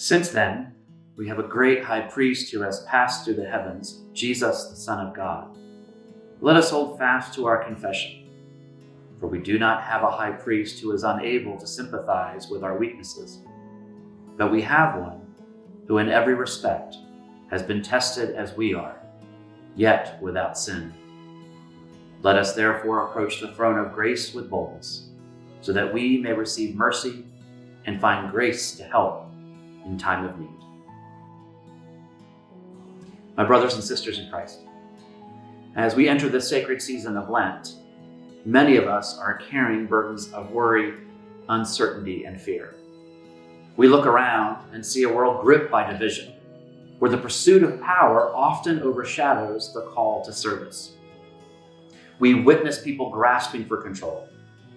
Since then, we have a great high priest who has passed through the heavens, Jesus, the Son of God. Let us hold fast to our confession, for we do not have a high priest who is unable to sympathize with our weaknesses, but we have one who in every respect has been tested as we are, yet without sin. Let us therefore approach the throne of grace with boldness, so that we may receive mercy and find grace to help in time of need. My brothers and sisters in Christ, as we enter this sacred season of Lent, many of us are carrying burdens of worry, uncertainty, and fear. We look around and see a world gripped by division, where the pursuit of power often overshadows the call to service. We witness people grasping for control,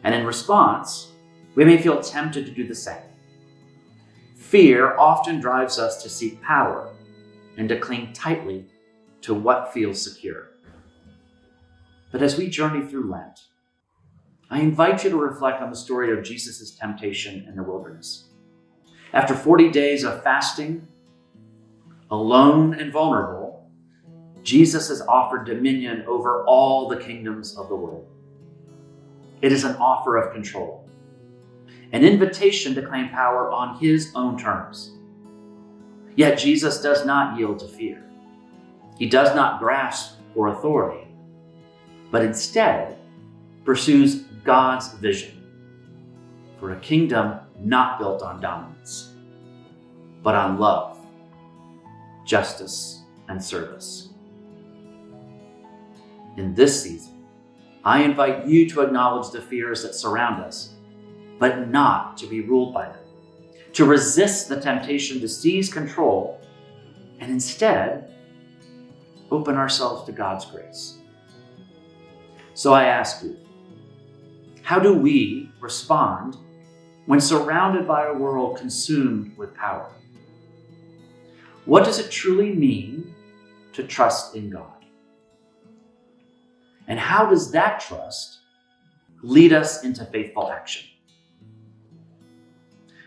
and in response, we may feel tempted to do the same. Fear often drives us to seek power and to cling tightly to what feels secure. But as we journey through Lent, I invite you to reflect on the story of Jesus' temptation in the wilderness. After 40 days of fasting, alone and vulnerable, Jesus is offered dominion over all the kingdoms of the world. It is an offer of control, an invitation to claim power on his own terms. Yet Jesus does not yield to fear. He does not grasp for authority, but instead pursues God's vision for a kingdom not built on dominance, but on love, justice, and service. In this season, I invite you to acknowledge the fears that surround us, but not to be ruled by them, to resist the temptation to seize control, and instead open ourselves to God's grace. So I ask you, how do we respond when surrounded by a world consumed with power? What does it truly mean to trust in God? And how does that trust lead us into faithful action?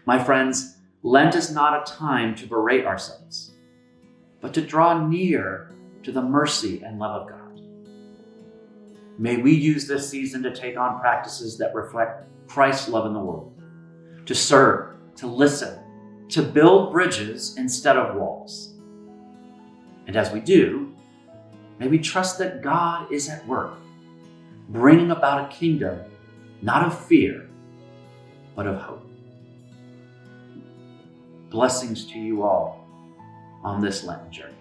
My friends, Lent is not a time to berate ourselves, but to draw near to the mercy and love of God. May we use this season to take on practices that reflect Christ's love in the world, to serve, to listen, to build bridges instead of walls. And as we do, may we trust that God is at work, bringing about a kingdom not of fear, but of hope. Blessings to you all on this Lenten journey.